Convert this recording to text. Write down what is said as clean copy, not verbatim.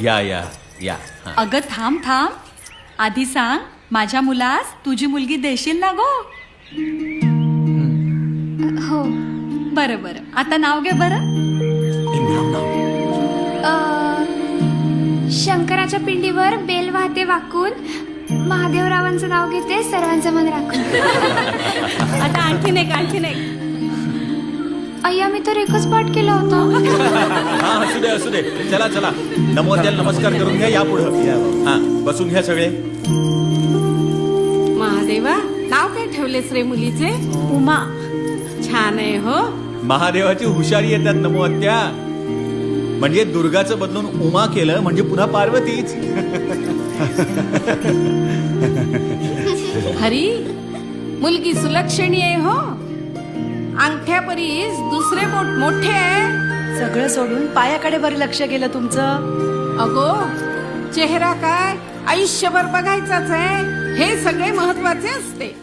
या या या हा. अगं थांब थांब, आधी सांग माझ्या मुलास तुझी मुलगी देशील ना गो? हो. बरं बरं, आता नाव घे बरं. नाव नाव शंकराच्या पिंडीवर बेल वाहते वाकून, महादेवरावांचं नाव घेते सर्वांचं मन राखून. आता आणखीन एक आणखीन एक. अय्या मी तर एकच पाठ केला होता. हा असू दे चला चला नमोद्याला नमस्कार करून घ्या. या पुढं हा बसून घ्या सगळे. महादेवा, नाव काय ठेवलेस रे मुलीचे? उमा. छान आहे हो. महादेवाची हुशारी येतात नमोत्या. म्हणजे दुर्गाचं बदलून उमा केलं म्हणजे पुन्हा पार्वतीच. हरी, मुलगी सुलक्षणी आहे हो. अंगठ्या परीस दुसरे बोट मोठे आहे. सगळं सोडून पायाकडे बरं लक्ष गेलं तुमचं. अगो, चेहरा काय आयुष्यभर बघायचाच आहे, हे सगळे महत्वाचे असते.